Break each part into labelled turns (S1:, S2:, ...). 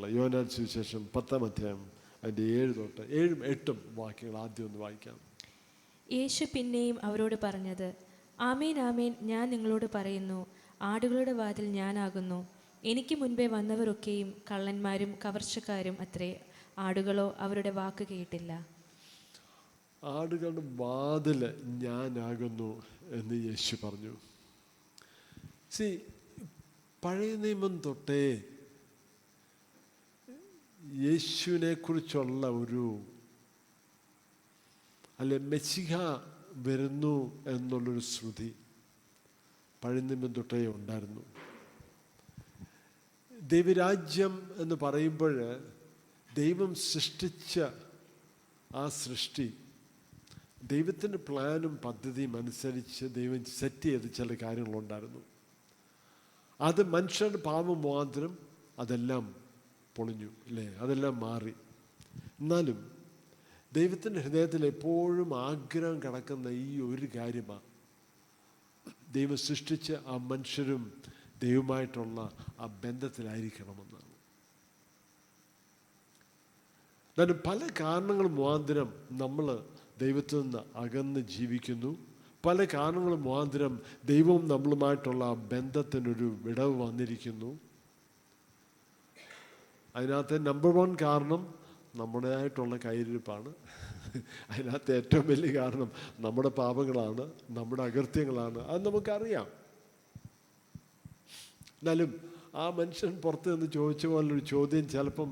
S1: വാക്യങ്ങൾ. യോഹന്നാൻ സുവിശേഷം 10-ാം അധ്യായം അതിൻ്റെ 7 തൊട്ട് 7-ഉം 8-ഉം വാക്യങ്ങൾ ആദ്യം ഒന്ന് വായിക്കാം.
S2: യേശു പിന്നെയും അവരോട് പറഞ്ഞത്, ആമേൻ ആമേൻ ഞാൻ നിങ്ങളോട് പറയുന്നു, ആടുകളുടെ വാതിൽ ഞാനാകുന്നു. എനിക്ക് മുൻപേ വന്നവരൊക്കെയും കള്ളന്മാരും കവർച്ചക്കാരും അത്രേ, ആടുകളോ അവരുടെ വാക്ക് കേട്ടില്ല.
S1: ആടുകളുടെ വാതിൽ ഞാനാകുന്നു എന്ന് യേശു പറഞ്ഞു. പഴയ നിയമം തൊട്ടേ യേശുവിനെ കുറിച്ചുള്ള അല്ലെ മെസ്സിഹ വരുന്നു എന്നുള്ളൊരു ശ്രുതി പഴയ നിയമം തൊട്ടേ ഉണ്ടായിരുന്നു. ദൈവരാജ്യം എന്ന് പറയുമ്പോൾ ദൈവം സൃഷ്ടിച്ച ആ സൃഷ്ടി ദൈവത്തിൻ്റെ പ്ലാനും പദ്ധതിയും അനുസരിച്ച് ദൈവം സെറ്റ് ചെയ്ത് ചില കാര്യങ്ങളുണ്ടായിരുന്നു. അത് മനുഷ്യരുടെ പാപം മുഖാന്തരം അതെല്ലാം പൊളിഞ്ഞു അല്ലേ, അതെല്ലാം മാറി. എന്നാലും ദൈവത്തിൻ്റെ ഹൃദയത്തിൽ എപ്പോഴും ആഗ്രഹം കിടക്കുന്ന ഈ ഒരു കാര്യമാണ്, ദൈവം സൃഷ്ടിച്ച ആ മനുഷ്യരും ദൈവമായിട്ടുള്ള ആ ബന്ധത്തിലായിരിക്കണമെന്നാണ്. എന്നാലും പല കാരണങ്ങൾ മുഖാന്തരം നമ്മൾ ദൈവത്തിൽ നിന്ന് അകന്ന് ജീവിക്കുന്നു. പല കാരണങ്ങൾ മുഖാന്തരം ദൈവവും നമ്മളുമായിട്ടുള്ള ആ ബന്ധത്തിനൊരു വിടവ് വന്നിരിക്കുന്നു. അതിനകത്ത് നമ്പർ 1 കാരണം നമ്മുടേതായിട്ടുള്ള കയ്യിരിപ്പാണ്. അതിനകത്ത് ഏറ്റവും വലിയ കാരണം നമ്മുടെ പാപങ്ങളാണ്, നമ്മുടെ അകൃത്യങ്ങളാണ്. അത് നമുക്കറിയാം. എന്നാലും ആ മനുഷ്യൻ പുറത്ത് നിന്ന് ചോദിച്ച പോലൊരു ചോദ്യം ചിലപ്പം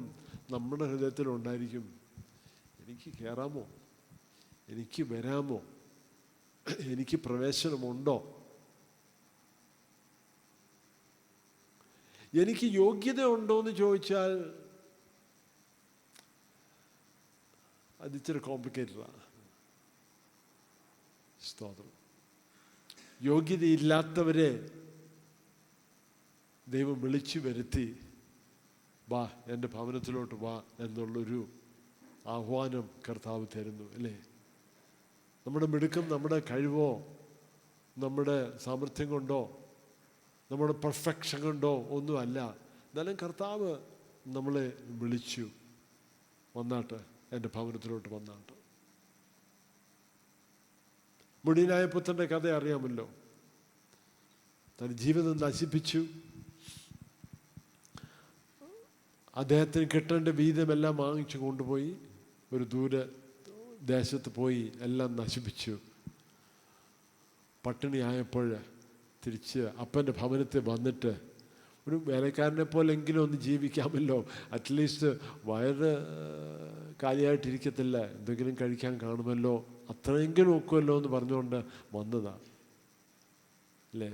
S1: നമ്മുടെ ഹൃദയത്തിലുണ്ടായിരിക്കും, എനിക്ക് കയറാമോ, എനിക്ക് വരാമോ, എനിക്ക് പ്രവേശനമുണ്ടോ, എനിക്ക് യോഗ്യത ഉണ്ടോ എന്ന് ചോദിച്ചാൽ അതിച്ചിരി കോംപ്ലിക്കേറ്റഡാണ്. സ്തോത്രം. യോഗ്യതയില്ലാത്തവരെ ദൈവം വിളിച്ചു വരുത്തി, വാ എൻ്റെ ഭവനത്തിലോട്ട് വാ എന്നുള്ളൊരു ആഹ്വാനം കർത്താവ് തരുന്നു അല്ലേ. നമ്മുടെ മിടുക്കം, നമ്മുടെ കഴിവോ, നമ്മുടെ സാമർഥ്യം കൊണ്ടോ, നമ്മുടെ പെർഫെക്ഷൻ കൊണ്ടോ ഒന്നുമല്ല. എന്നാലും കർത്താവ് നമ്മളെ വിളിച്ചു, വന്നാട്ട് എൻ്റെ ഭവനത്തിലോട്ട് വന്നാട്ട്. മുടിയനായ പുത്രൻ്റെ കഥ അറിയാമല്ലോ. തൻ്റെ ജീവിതം നശിപ്പിച്ചു, അദ്ദേഹത്തിന് കിട്ടേണ്ട വീതമെല്ലാം വാങ്ങിച്ചു കൊണ്ടുപോയി ഒരു ദൂര ദേശത്ത് പോയി എല്ലാം നശിപ്പിച്ചു. പട്ടിണിയായപ്പോൾ തിരിച്ച് അപ്പൻ്റെ ഭവനത്തിൽ വന്നിട്ട് ഒരു വേലക്കാരനെ പോലെങ്കിലും ഒന്ന് ജീവിക്കാമല്ലോ, അറ്റ്ലീസ്റ്റ് വയറ് കാലിയായിട്ടിരിക്കത്തില്ല, എന്തെങ്കിലും കഴിക്കാൻ കാണുമല്ലോ, അത്രയെങ്കിലും ഒക്കുമല്ലോ എന്ന് പറഞ്ഞുകൊണ്ട് വന്നതാണ് അല്ലേ.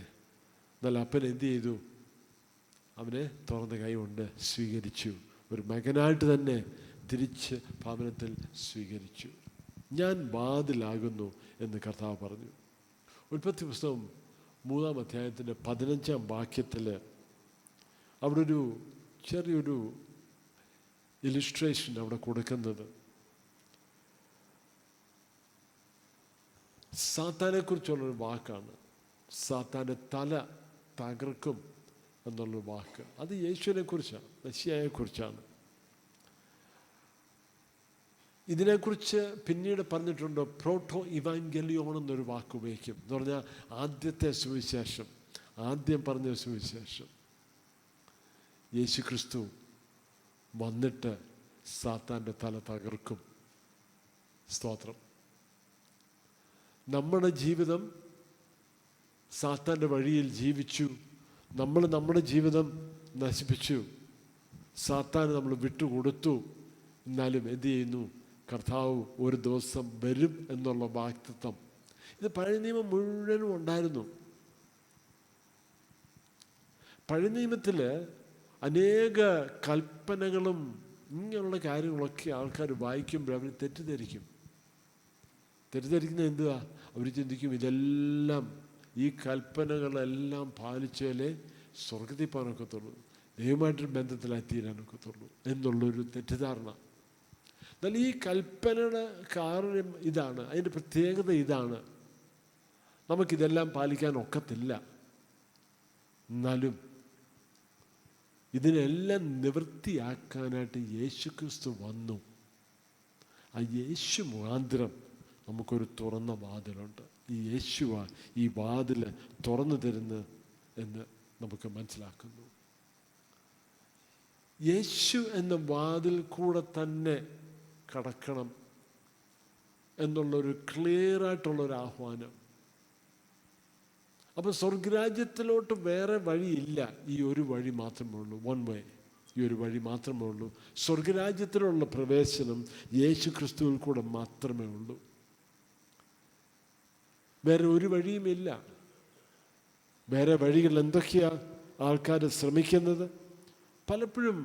S1: എന്നാൽ അപ്പൻ എന്ത് ചെയ്തു? അവനെ തുറന്ന കൈ കൊണ്ട് സ്വീകരിച്ചു. ഒരു മകനായിട്ട് തന്നെ തിരിച്ച് ഭവനത്തിൽ സ്വീകരിച്ചു. ഞാൻ വാതിലാകുന്നു എന്ന് കർത്താവ് പറഞ്ഞു. ഉൽപ്പത്തി പുസ്തകം 3-ാം അധ്യായത്തിൻ്റെ 15-ാം വാക്യത്തിൽ അവിടെ ഒരു ചെറിയൊരു ഇലിസ്ട്രേഷൻ അവിടെ കൊടുക്കുന്നത് സാത്താനെക്കുറിച്ചുള്ളൊരു വാക്കാണ്. സാത്താൻ്റെ തല തകർക്കും എന്നുള്ളൊരു വാക്ക്. അത് യേശുവിനെ കുറിച്ചാണ്, മെസ്സിയായെക്കുറിച്ചാണ്. ഇതിനെക്കുറിച്ച് പിന്നീട് പറഞ്ഞിട്ടുണ്ട്, പ്രോട്ടോ ഇവാഞ്ചലിയോൺ എന്നൊരു വാക്ക് ഉപയോഗിക്കും. എന്ന് പറഞ്ഞാൽ ആദ്യത്തെ സുവിശേഷം, ആദ്യം പറഞ്ഞ സുവിശേഷം. യേശു ക്രിസ്തു വന്നിട്ട് സാത്താൻ്റെ തല തകർക്കും. സ്തോത്രം. നമ്മുടെ ജീവിതം സാത്താൻ്റെ വഴിയിൽ ജീവിച്ചു, നമ്മൾ നമ്മുടെ ജീവിതം നശിപ്പിച്ചു, സാത്താന് നമ്മൾ വിട്ടുകൊടുത്തു. എന്നാലും എന്ത് ചെയ്യുന്നു? കർത്താവ് ഒരു ദിവസം വരും എന്നുള്ള വാഗ്ദത്തം ഇത് പഴയ നിയമം മുഴുവനും ഉണ്ടായിരുന്നു. പഴയ നിയമത്തിൽ അനേക കൽപ്പനകളും ഇങ്ങനെയുള്ള കാര്യങ്ങളൊക്കെ ആൾക്കാർ വായിക്കുമ്പോൾ അവർ തെറ്റിദ്ധരിക്കുന്നത് എന്തുവാ? അവർ ചിന്തിക്കും ഇതെല്ലാം, ഈ കൽപ്പനകളെല്ലാം പാലിച്ചാലേ സ്വർഗത്തിൽ പോകാനൊക്കത്തുള്ളൂ, ദൈവമായിട്ടൊരു ബന്ധത്തിലെത്തിയിരാനൊക്കത്തുള്ളൂ എന്നുള്ളൊരു തെറ്റിദ്ധാരണ. എന്നാൽ ഈ കൽപ്പനയുടെ കാരണം ഇതാണ്, അതിൻ്റെ പ്രത്യേകത ഇതാണ്. നമുക്കിതെല്ലാം പാലിക്കാൻ ഒക്കത്തില്ല, എന്നാലും ഇതിനെല്ലാം നിവൃത്തിയാക്കാനായിട്ട് യേശുക്രിസ്തു വന്നു. ആ യേശു മുഖാന്തരം നമുക്കൊരു തുറന്ന വാതിലുണ്ട്. ഈ യേശുവാ ഈ വാതിൽ തുറന്നു തരുന്നത് എന്ന് നമുക്ക് മനസ്സിലാക്കുന്നു. യേശു എന്ന വാതിൽ കൂടെ തന്നെ കടക്കണം എന്നുള്ളൊരു ക്ലിയറായിട്ടുള്ളൊരു ആഹ്വാനം. അപ്പം സ്വർഗരാജ്യത്തിലോട്ട് വേറെ വഴിയില്ല, ഈ ഒരു വഴി മാത്രമേ ഉള്ളൂ, വൺ വേ. ഈ ഒരു വഴി മാത്രമേ ഉള്ളൂ. സ്വർഗരാജ്യത്തിലുള്ള പ്രവേശനം യേശു ക്രിസ്തുവിൽ കൂടെ മാത്രമേ ഉള്ളൂ. വേറെ ഒരു വഴിയുമില്ല. വേറെ വഴികൾ എന്തൊക്കെയാ ആൾക്കാർ ശ്രമിക്കുന്നത്? പലപ്പോഴും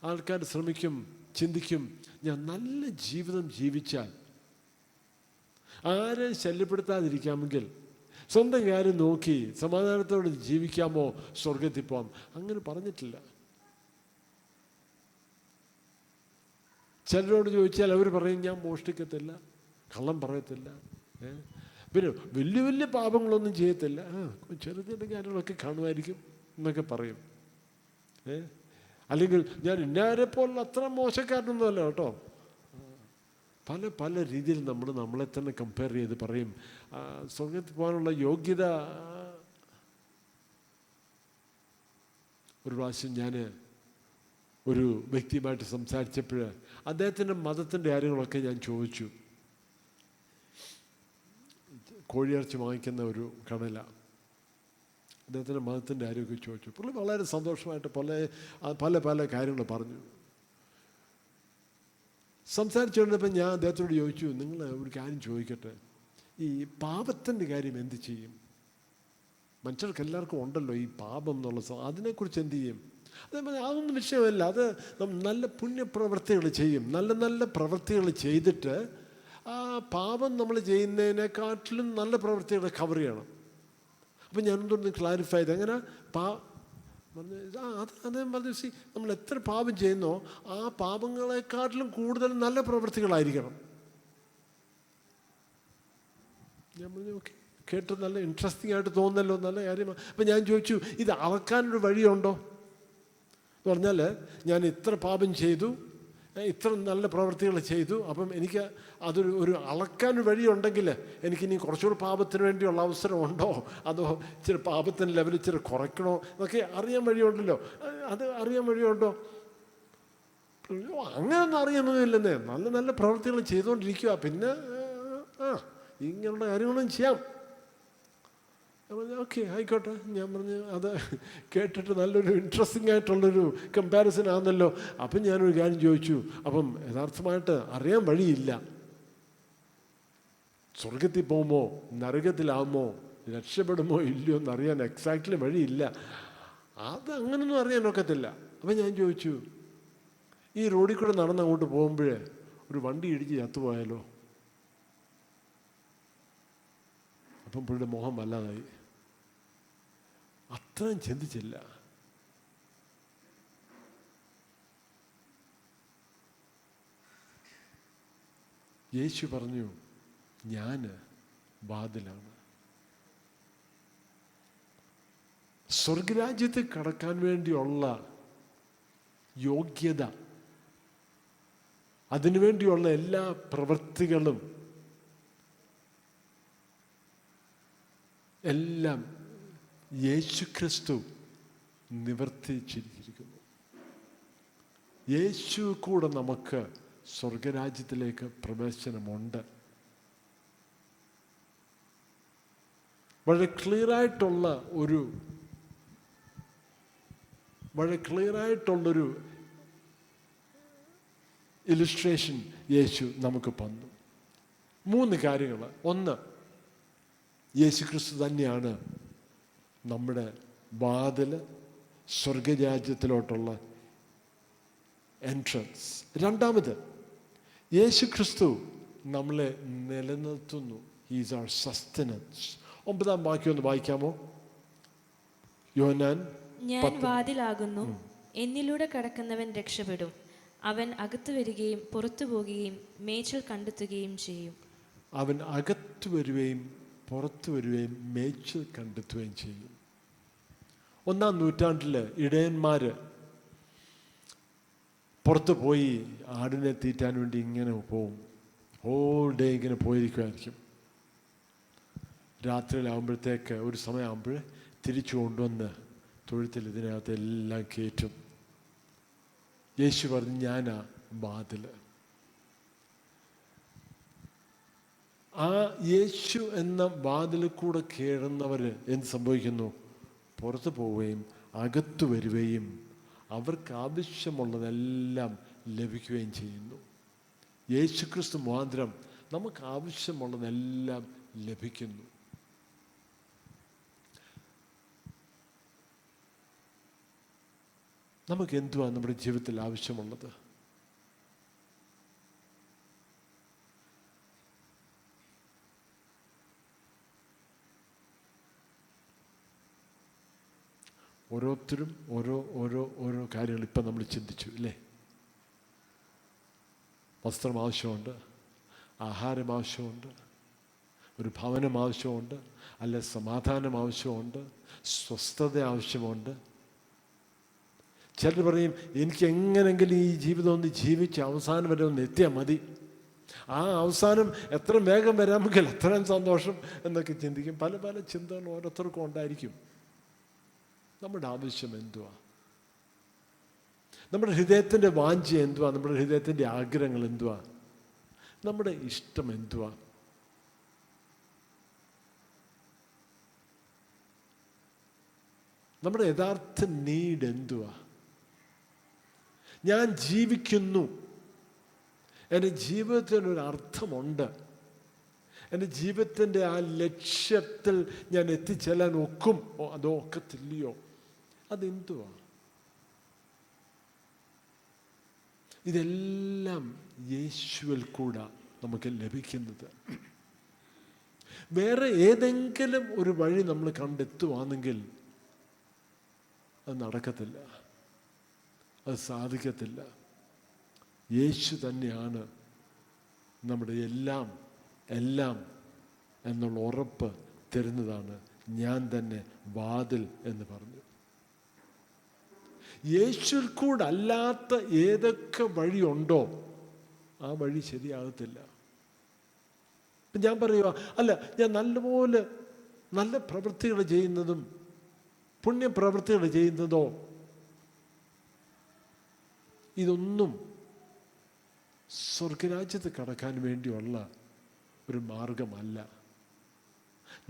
S1: ആൾക്കാർ ശ്രമിക്കും, ചിന്തിക്കും, ഞാൻ നല്ല ജീവിതം ജീവിച്ചാൽ, ആരെയും ശല്യപ്പെടുത്താതിരിക്കാമെങ്കിൽ, സ്വന്തം കാര്യം നോക്കി സമാധാനത്തോടെ ജീവിക്കാമോ, സ്വർഗത്തിൽ പോകാം. അങ്ങനെ പറഞ്ഞിട്ടില്ല. ചിലരോട് ചോദിച്ചാൽ അവർ പറയും, ഞാൻ മോഷ്ടിക്കത്തില്ല, കള്ളം പറയത്തില്ല, പിന്നെ വലിയ വലിയ പാപങ്ങളൊന്നും ചെയ്യത്തില്ല, ചെറിയ ചെറിയ കാര്യങ്ങളൊക്കെ കാണുമായിരിക്കും എന്നൊക്കെ പറയും. അല്ലെങ്കിൽ ഞാൻ ഇന്നാരെ പോലുള്ള അത്ര മോശക്കാരനൊന്നുമല്ല കേട്ടോ. പല പല രീതിയിൽ നമ്മളെ തന്നെ കമ്പയർ ചെയ്ത് പറയും. സ്വർഗത്തിൽ പോകാനുള്ള യോഗ്യത. ഒരു പ്രാവശ്യം ഞാൻ ഒരു വ്യക്തിയുമായിട്ട് സംസാരിച്ചപ്പോൾ അദ്ദേഹത്തിൻ്റെ മതത്തിൻ്റെ കാര്യങ്ങളൊക്കെ ഞാൻ ചോദിച്ചു. കോഴിയിറച്ചി വാങ്ങിക്കുന്ന ഒരു കടല, അദ്ദേഹത്തിൻ്റെ മതത്തിൻ്റെ കാര്യമൊക്കെ ചോദിച്ചു. പുള്ളി വളരെ സന്തോഷമായിട്ട് പല പല കാര്യങ്ങൾ പറഞ്ഞു. സംസാരിച്ചുകൊണ്ടിരുന്നപ്പോൾ ഞാൻ അദ്ദേഹത്തോട് ചോദിച്ചു, നിങ്ങൾ ഒരു കാര്യം ചോദിക്കട്ടെ, ഈ പാപത്തിൻ്റെ കാര്യം എന്ത് ചെയ്യും? മനുഷ്യർക്ക് എല്ലാവർക്കും ഉണ്ടല്ലോ ഈ പാപം എന്നുള്ള, അതിനെക്കുറിച്ച് എന്ത് ചെയ്യും? അതേപോലെ അതൊന്നും വിഷയമല്ല. അത് നല്ല പുണ്യപ്രവൃത്തികൾ ചെയ്യും. നല്ല നല്ല പ്രവൃത്തികൾ ചെയ്തിട്ട് ആ പാപം നമ്മൾ ചെയ്യുന്നതിനെക്കാട്ടിലും നല്ല പ്രവൃത്തികൾ കവർ ചെയ്യണം. അപ്പം ഞാനെന്തൊന്ന് ക്ലാരിഫൈ ചെയ്ത്, എങ്ങനെ അദ്ദേഹം പറഞ്ഞു, സി, നമ്മൾ എത്ര പാപം ചെയ്യുന്നോ ആ പാപങ്ങളെക്കാട്ടിലും കൂടുതൽ നല്ല പ്രവൃത്തികളായിരിക്കണം. ഞാൻ പറഞ്ഞു, ഓക്കെ, കേട്ട് നല്ല ഇൻട്രസ്റ്റിംഗ് ആയിട്ട് തോന്നുന്നല്ലോ, നല്ല കാര്യമാണ്. അപ്പം ഞാൻ ചോദിച്ചു, ഇത് അളക്കാനൊരു വഴിയുണ്ടോ എന്ന് പറഞ്ഞാൽ, ഞാൻ ഇത്ര പാപം ചെയ്തു, ഇത്ര നല്ല പ്രവൃത്തികൾ ചെയ്തു, അപ്പം എനിക്ക് ഒരു അളക്കാനൊരു വഴിയുണ്ടെങ്കിൽ എനിക്കിനി കുറച്ചുകൂടി പാപത്തിന് വേണ്ടിയുള്ള അവസരമുണ്ടോ, അതോ ഇച്ചിരി പാപത്തിൻ്റെ ലെവൽ ഇച്ചിരി കുറയ്ക്കണോ എന്നൊക്കെ അറിയാൻ വഴിയുണ്ടല്ലോ. അത് അറിയാൻ വഴിയുണ്ടോ? അങ്ങനെയൊന്നും അറിയുന്നതില്ലെന്നേ. നല്ല നല്ല പ്രവൃത്തികൾ ചെയ്തുകൊണ്ടിരിക്കുക, പിന്നെ ഇങ്ങനെയുള്ള കാര്യങ്ങളും ചെയ്യാം. ഞാൻ പറഞ്ഞു, ഓക്കെ, ആയിക്കോട്ടെ. ഞാൻ പറഞ്ഞു, അത് കേട്ടിട്ട് നല്ലൊരു ഇൻട്രസ്റ്റിംഗ് ആയിട്ടുള്ളൊരു കമ്പാരിസൺ ആണെന്നല്ലോ. അപ്പം ഞാനൊരു കാര്യം ചോദിച്ചു, അപ്പം യഥാർത്ഥമായിട്ട് അറിയാൻ വഴിയില്ല, സ്വർഗത്തിൽ പോകുമോ നരകത്തിലാവുമോ രക്ഷപ്പെടുമോ ഇല്ലയോ എന്നറിയാൻ എക്സാക്ട്ലി വഴിയില്ല. അത് അങ്ങനൊന്നും അറിയാൻ ഒക്കത്തില്ല. അപ്പം ഞാൻ ചോദിച്ചു, ഈ റോഡിൽ കൂടെ നടന്ന് അങ്ങോട്ട് പോകുമ്പോഴേ ഒരു വണ്ടി ഇടിച്ച് ചത്തുപോയാലോ? അപ്പം പുള്ളിയുടെ മോഹം വല്ലാതായി. അത്രയും ചിന്തിച്ചില്ല. യേശു പറഞ്ഞു, ഞാൻ വാതിലാണ്. സ്വർഗരാജ്യത്തിൽ കടക്കാൻ വേണ്ടിയുള്ള യോഗ്യത, അതിനുവേണ്ടിയുള്ള എല്ലാ പ്രവൃത്തികളും എല്ലാം യേശുക്രിസ്തു നിവർത്തിച്ചിരിക്കുന്നു. യേശു കൂടെ നമുക്ക് സ്വർഗരാജ്യത്തിലേക്ക് പ്രവേശനമുണ്ട്. വളരെ ക്ലിയറായിട്ടുള്ളൊരു ഇലുസ്ട്രേഷൻ യേശു നമുക്ക് തന്നു. 3 കാര്യങ്ങൾ. ഒന്ന്, യേശുക്രിസ്തു തന്നെയാണ് നമ്മുടെ വാതിൽ, സ്വർഗരാജ്യത്തിലോട്ടുള്ള എൻട്രൻസ്. രണ്ടാമത്, യേശുക്രിസ്തു നമ്മളെ നിലനിർത്തുന്നു. He's R sustenance. 9-ാം വാക്യം ഒന്ന് വായിക്കാമോ? യോഹന്നാൻ,
S2: ഞാൻ വാതിലാകുന്നു, എന്നിലൂടെ കടക്കുന്നവൻ രക്ഷപ്പെടും, അവൻ അകത്തു വരികയും പുറത്തു പോകുകയും മേച്ചിൽ കണ്ടെത്തുകയും ചെയ്യും.
S1: അവൻ അകത്തു വരികയും പുറത്തു വരികയും മേച്ചിൽ കണ്ടെത്തുകയും ചെയ്യും. 1-ാം നൂറ്റാണ്ടിൽ ഇടയന്മാർ പുറത്ത് പോയി ആടിനെ തീറ്റാൻ വേണ്ടി ഇങ്ങനെ പോവും. ഹോൾ ഡേ ഇങ്ങനെ പോയിരിക്കുമായിരിക്കും. രാത്രിയിലാകുമ്പോഴത്തേക്ക് ഒരു സമയമാകുമ്പോൾ തിരിച്ചു കൊണ്ടുവന്ന് തൊഴുത്തിൽ ഇതിനകത്ത് എല്ലാം കയറ്റും. യേശു പറഞ്ഞു, ഞാനാ വാതിൽ. ആ യേശു എന്ന വാതിലിൽ കൂടെ കയറുന്നവർ എന്ത് സംഭവിക്കുന്നു? പുറത്ത് പോവുകയും അകത്തു വരികയും അവർക്ക് ആവശ്യമുള്ളതെല്ലാം ലഭിക്കുകയും ചെയ്യുന്നു. യേശുക്രിസ്തു മുഖാന്തരം നമുക്ക് ആവശ്യമുള്ളതെല്ലാം ലഭിക്കുന്നു. നമുക്ക് എന്തുവാ നമ്മുടെ ജീവിതത്തിൽ ആവശ്യമുള്ളത്? ഓരോരുത്തരും ഓരോ ഓരോ ഓരോ കാര്യങ്ങൾ ഇപ്പം നമ്മൾ ചിന്തിച്ചു ഇല്ലേ? വസ്ത്രം ആവശ്യമുണ്ട്, ആഹാരം ആവശ്യമുണ്ട്, ഒരു ഭവനം ആവശ്യമുണ്ട്, അല്ലെ സമാധാനം ആവശ്യമുണ്ട്, സ്വസ്ഥത ആവശ്യമുണ്ട്. ചിലർ പറയും, എനിക്ക് എങ്ങനെങ്കിലും ഈ ജീവിതം ഒന്ന് ജീവിച്ച് അവസാനം വരെ ഒന്ന് എത്തിയാൽ മതി, ആ അവസാനം എത്ര വേഗം വരാമെങ്കിൽ അത്രയും സന്തോഷം എന്നൊക്കെ ചിന്തിക്കും. പല പല ചിന്തകൾ ഓരോരുത്തർക്കും ഉണ്ടായിരിക്കും. നമ്മുടെ ആവശ്യം എന്തുവാ? നമ്മുടെ ഹൃദയത്തിൻ്റെ വാഞ്ച എന്തുവാ? നമ്മുടെ ഹൃദയത്തിൻ്റെ ആഗ്രഹങ്ങൾ എന്തുവാ? നമ്മുടെ ഇഷ്ടം എന്തുവാ? നമ്മുടെ യഥാർത്ഥ നീഡ് എന്തുവാ? ഞാൻ ജീവിക്കുന്നു, എൻ്റെ ജീവിതത്തിനൊരു അർത്ഥമുണ്ട്, എൻ്റെ ജീവിതത്തിൻ്റെ ആ ലക്ഷ്യത്തിൽ ഞാൻ എത്തിച്ചെല്ലാൻ ഒക്കും അതോ ഒക്കത്തില്ലയോ? അതെന്തുവാ? ഇതെല്ലാം യേശുവിൽ കൂടെ നമുക്ക് ലഭിക്കുന്നത്. വേറെ ഏതെങ്കിലും ഒരു വഴി നമ്മൾ കണ്ടെത്തുവാണെങ്കിൽ അത് നടക്കത്തില്ല, അത് സാധിക്കത്തില്ല. യേശു തന്നെയാണ് നമ്മുടെ എല്ലാം എല്ലാം എന്നുള്ള ഉറപ്പ് തരുന്നതാണ്. ഞാൻ തന്നെ വാതിൽ എന്ന് പറഞ്ഞു. യേശുവിൽ കൂടെ അല്ലാത്ത ഏതൊക്കെ വഴിയുണ്ടോ ആ വഴി ശരിയാകത്തില്ല. ഞാൻ പറയുക, അല്ല, ഞാൻ നല്ലപോലെ നല്ല പ്രവൃത്തികൾ ചെയ്യുന്നതും പുണ്യപ്രവൃത്തികൾ ചെയ്യുന്നതോ ഇതൊന്നും സ്വർഗരാജ്യത്ത് കടക്കാൻ വേണ്ടിയുള്ള ഒരു മാർഗമല്ല.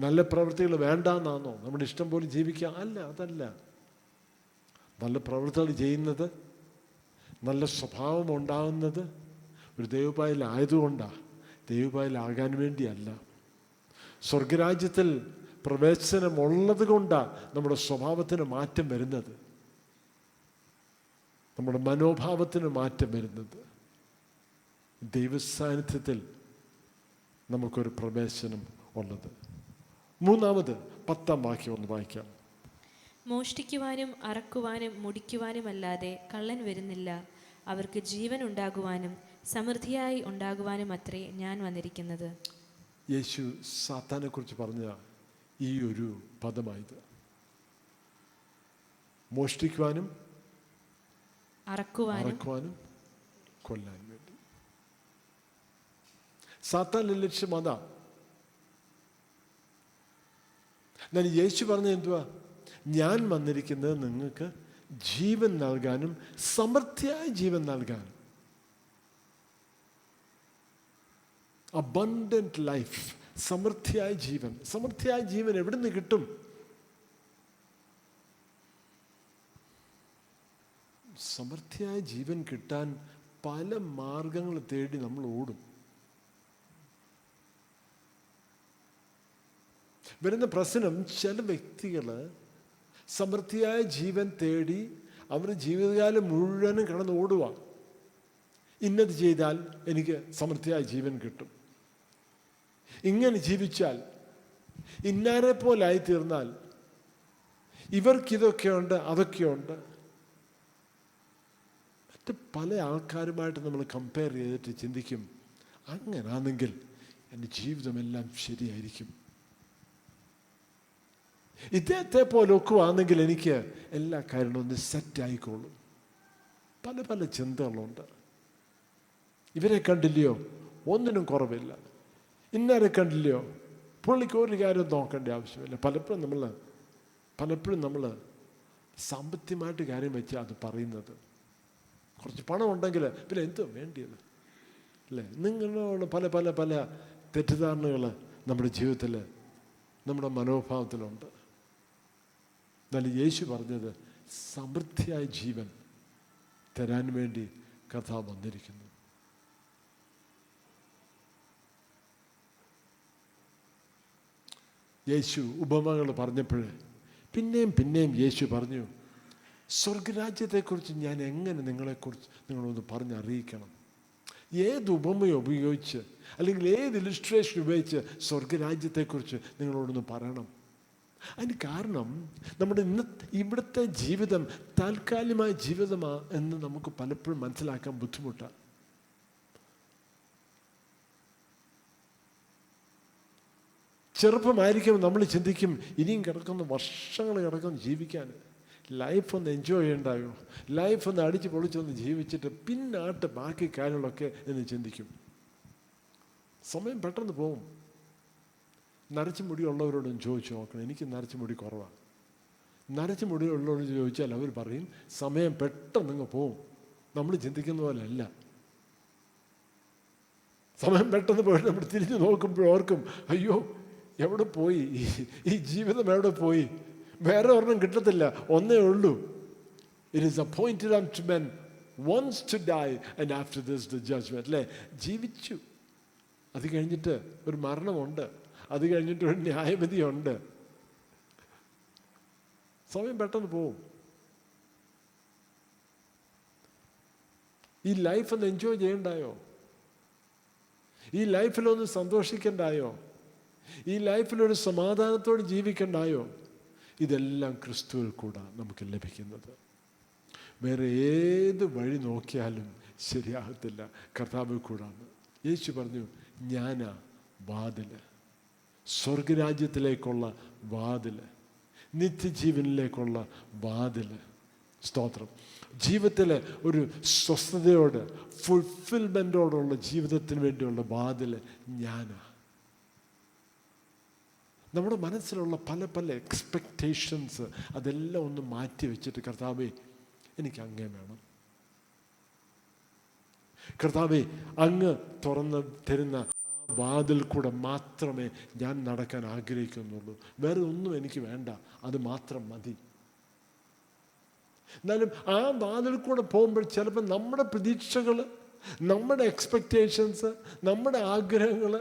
S1: നല്ല പ്രവൃത്തികൾ വേണ്ടാന്നാണോ നമ്മുടെ ഇഷ്ടം പോലെ ജീവിക്കുക? അല്ല, അതല്ല. നല്ല പ്രവൃത്തികൾ ചെയ്യുന്നത്, നല്ല സ്വഭാവം ഉണ്ടാകുന്നത് ഒരു ദൈവപായലായതുകൊണ്ടാണ്, ദൈവപായലാകാൻ വേണ്ടിയല്ല. സ്വർഗരാജ്യത്തിൽ പ്രവേശനമുള്ളത് കൊണ്ടാണ് നമ്മുടെ സ്വഭാവത്തിന് മാറ്റം വരുന്നത്, നമ്മുടെ മനോഭാവത്തിന് മാറ്റം വരുന്നത്. ദൈവസാന്നിധ്യത്തിൽ നമുക്കൊരു പ്രവേശനം ഉള്ളത്. മൂന്നാമത് 10-ാം വാക്യം ഒന്ന് വായിക്കാം.
S2: മോഷ്ടിക്കുവാനും അറക്കുവാനും മുടിക്കുവാനുമല്ലാതെ കള്ളൻ വരുന്നില്ല. അവർക്ക് ജീവൻ ഉണ്ടാകുവാനും സമൃദ്ധിയായി ഉണ്ടാകുവാനും അത്രേ ഞാൻ വന്നിരിക്കുന്നത്.
S1: യേശു സാത്താനെ കുറിച്ച് പറഞ്ഞ ഈ ഒരു പദമായത്. മോഷ്ടിക്കുവാനും അറക്കുവാനും കൊല്ലാനും വേണ്ടി. സാത്താൻ്റെ ലക്ഷ്യം അതാ. എന്നാൽ യേശു പറഞ്ഞ എന്തുവാ? ഞാൻ വന്നിരിക്കുന്നത് നിങ്ങൾക്ക് ജീവൻ നൽകാനും സമൃദ്ധിയായ ജീവൻ നൽകാനും. അബണ്ടന്റ് ലൈഫ്, സമൃദ്ധിയായ ജീവൻ. സമൃദ്ധിയായ ജീവൻ എവിടെ നിന്ന് കിട്ടും? സമൃദ്ധിയായ ജീവൻ കിട്ടാൻ പല മാർഗങ്ങൾ തേടി നമ്മൾ ഓടും. വരുന്ന പ്രശ്നം, ചില വ്യക്തികൾ സമൃദ്ധിയായ ജീവൻ തേടി അവർ ജീവിതകാലം മുഴുവനും കിടന്ന് ഓടുക. ഇന്നത് ചെയ്താൽ എനിക്ക് സമൃദ്ധിയായ ജീവൻ കിട്ടും, ഇങ്ങനെ ജീവിച്ചാൽ, ഇന്നാരെ പോലായി തീർന്നാൽ, ഇവർക്കിതൊക്കെയുണ്ട് അതൊക്കെയുണ്ട്. മറ്റ് പല ആൾക്കാരുമായിട്ട് നമ്മൾ കമ്പയർ ചെയ്തിട്ട് ചിന്തിക്കും, അങ്ങനാണെങ്കിൽ എൻ്റെ ജീവിതമെല്ലാം ശരിയായിരിക്കും, ഇദ്ദേഹത്തെ പോലെ ഒക്കുവാണെങ്കിൽ എനിക്ക് എല്ലാ കാര്യങ്ങളും ഒന്ന് സെറ്റായിക്കോളും. പല പല ചിന്തകളുണ്ട്. ഇവരെ കണ്ടില്ലയോ, ഒന്നിനും കുറവില്ല. ഇന്നരെ കണ്ടില്ലയോ, പുള്ളിക്ക് ഒരു കാര്യം നോക്കേണ്ട ആവശ്യമില്ല. പലപ്പോഴും നമ്മൾ സാമ്പത്തികമായിട്ട് കാര്യം വെച്ച് അത് പറയുന്നത്. കുറച്ച് പണം ഉണ്ടെങ്കിൽ പിന്നെ എന്തോ വേണ്ടിയത്, അല്ലേ? നിങ്ങളോട് പല പല പല തെറ്റിദ്ധാരണകൾ നമ്മുടെ ജീവിതത്തിൽ, നമ്മുടെ മനോഭാവത്തിലുണ്ട്. എന്നാൽ യേശു പറഞ്ഞത് സമൃദ്ധിയായ ജീവൻ തരാൻ വേണ്ടി കർത്താവ് വന്നിരിക്കുന്നു. യേശു ഉപമകൾ പറഞ്ഞപ്പോൾ പിന്നെയും യേശു പറഞ്ഞു, സ്വർഗരാജ്യത്തെക്കുറിച്ച് ഞാൻ എങ്ങനെ നിങ്ങളൊന്ന് പറഞ്ഞറിയിക്കണം? ഏത് ഉപമ ഉപയോഗിച്ച് അല്ലെങ്കിൽ ഏത് ഇലിസ്ട്രേഷൻ ഉപയോഗിച്ച് സ്വർഗരാജ്യത്തെക്കുറിച്ച് നിങ്ങളോടൊന്ന് പറയണം? അതിന് കാരണം നമ്മുടെ ഇവിടുത്തെ ജീവിതം താൽക്കാലികമായ ജീവിതമാണ് എന്ന് നമുക്ക് പലപ്പോഴും മനസ്സിലാക്കാൻ ബുദ്ധിമുട്ടാണ്. ചെറുപ്പമായിരിക്കുമ്പോൾ നമ്മൾ ചിന്തിക്കും, ഇനിയും കിടക്കുന്ന വർഷങ്ങൾ കിടക്കുന്ന ജീവിക്കാൻ, ലൈഫ് ഒന്ന് എൻജോയ് ചെയ്യണ്ടായോ, ലൈഫ് ഒന്ന് അടിച്ച് പൊളിച്ചൊന്ന് ജീവിച്ചിട്ട് പിന്നാട്ട് ബാക്കി കാര്യങ്ങളൊക്കെ എന്ന് ചിന്തിക്കും. സമയം പെട്ടെന്ന് പോവും. നരച്ച മുടിയുള്ളവരോടും ചോദിച്ചു നോക്കണം. എനിക്ക് നരച്ച മുടി കുറവാണ്. നരച്ച മുടിയുള്ളവരോട് ചോദിച്ചാൽ അവർ പറയും സമയം പെട്ടെന്ന് അങ്ങ് പോവും. നമ്മൾ ചിന്തിക്കുന്ന പോലെ അല്ല. സമയം പെട്ടെന്ന് പോയിട്ട് നമ്മൾ തിരിഞ്ഞു നോക്കുമ്പോഴോർക്കും, അയ്യോ എവിടെ പോയി ഈ ജീവിതം, എവിടെ പോയി? വേറെ ഒരെണ്ണം കിട്ടത്തില്ല, ഒന്നേ ഉള്ളൂ. It is appointed unto men once to die and after this the judgement. അല്ലേ? ജീവിച്ചു, അത് കഴിഞ്ഞിട്ട് ഒരു മരണമുണ്ട്, അത് കഴിഞ്ഞിട്ട് ഒരു ന്യായവിധിയുണ്ട്. സമയം പെട്ടെന്ന് പോവും. ഈ ലൈഫ് ഒന്ന് എൻജോയ് ചെയ്യണ്ടായോ? ഈ ലൈഫിലൊന്ന് സന്തോഷിക്കണ്ടായോ? ഈ ലൈഫിലൊരു സമാധാനത്തോടെ ജീവിക്കണ്ടായോ? ഇതെല്ലാം ക്രിസ്തുവിൽ കൂടെ നമുക്ക് ലഭിക്കുന്നത്. വേറെ ഏത് വഴി നോക്കിയാലും ശരിയാകത്തില്ല, കർത്താവിൽ കൂടാണ്. യേശു പറഞ്ഞു, ഞാനാ വാതിൽ, സ്വർഗരാജ്യത്തിലേക്കുള്ള വാതിൽ, നിത്യജീവനിലേക്കുള്ള വാതിൽ. സ്തോത്രം. ജീവിതത്തിൽ ഒരു സ്വസ്ഥതയോട് ഫുൾഫിൽമെൻറ്റോടുള്ള ജീവിതത്തിന് വേണ്ടിയുള്ള വാതിൽ ഞാനാ. നമ്മുടെ മനസ്സിലുള്ള പല പല എക്സ്പെക്റ്റേഷൻസ് അതെല്ലാം ഒന്ന് മാറ്റി വെച്ചിട്ട്, കർത്താവേ എനിക്ക് അങ്ങേ വേണം, കർത്താവേ അങ്ങ് തുറന്ന് തരുന്ന വാതിൽ കൂടെ മാത്രമേ ഞാൻ നടക്കാൻ ആഗ്രഹിക്കുന്നുള്ളൂ, വേറെ ഒന്നും എനിക്ക് വേണ്ട, അത് മാത്രം മതി. എന്നാലും ആ വാതിൽ കൂടെ പോകുമ്പോൾ ചിലപ്പോൾ നമ്മുടെ പ്രതീക്ഷകൾ, നമ്മുടെ എക്സ്പെക്റ്റേഷൻസ്, നമ്മുടെ ആഗ്രഹങ്ങൾ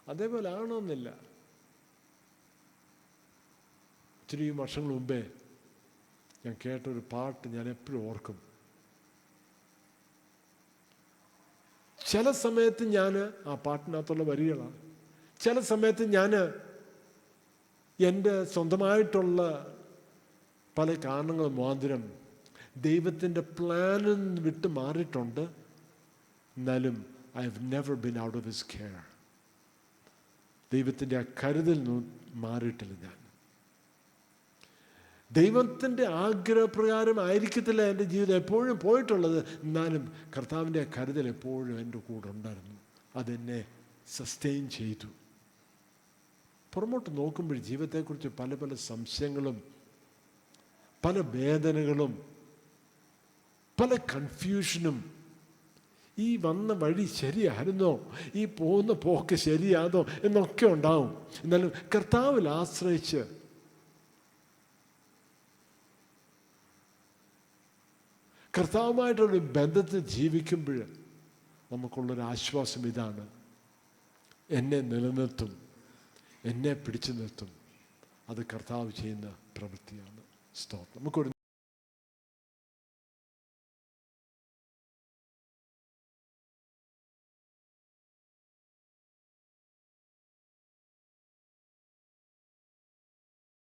S1: അതേപോലെ ആണോന്നില്ല. ഇത്തിരി വർഷങ്ങൾ മുമ്പേ ഞാൻ കേട്ടൊരു പാട്ട് ഞാൻ എപ്പോഴും ഓർക്കും. ചില സമയത്ത് ഞാൻ, ആ പാട്ടിനകത്തുള്ള വരികളാണ്, ചില സമയത്ത് ഞാൻ എൻ്റെ സ്വന്തമായിട്ടുള്ള പല കാരണങ്ങൾ മുഖാന്തരം ദൈവത്തിൻ്റെ പ്ലാനിൽ നിന്ന് വിട്ട് മാറിയിട്ടുണ്ട്. എന്നാലും I have never been out of his care. ദൈവത്തിൻ്റെ ആ കരുതൽ മാറിയിട്ടില്ല ഞാൻ. ദൈവത്തിൻ്റെ ആഗ്രഹപ്രകാരം ആയിരിക്കത്തില്ല എൻ്റെ ജീവിതം എപ്പോഴും പോയിട്ടുള്ളത്, എന്നാലും കർത്താവിൻ്റെ ആ കരുതൽ എപ്പോഴും എൻ്റെ കൂടെ ഉണ്ടായിരുന്നു. അതെന്നെ സസ്റ്റെയിൻ ചെയ്തു. പുറമോട്ട് നോക്കുമ്പോൾ ജീവിതത്തെക്കുറിച്ച് പല പല സംശയങ്ങളും പല വേദനകളും പല കൺഫ്യൂഷനും, ഈ വന്ന വഴി ശരിയായിരുന്നോ, ഈ പോകുന്ന പോക്ക് ശരിയാണോ എന്നൊക്കെ ഉണ്ടാവും. എന്നാലും കർത്താവിൽ ആശ്രയിച്ച് കർത്താവുമായിട്ടൊരു ബന്ധത്തിൽ ജീവിക്കുമ്പോൾ നമുക്കുള്ളൊരു ആശ്വാസം ഇതാണ്: എന്നെ നിലനിർത്തും, എന്നെ പിടിച്ചു നിർത്തും. അത് കർത്താവ് ചെയ്യുന്ന പ്രവൃത്തിയാണ്. സ്തോത്രം. നമുക്കൊരു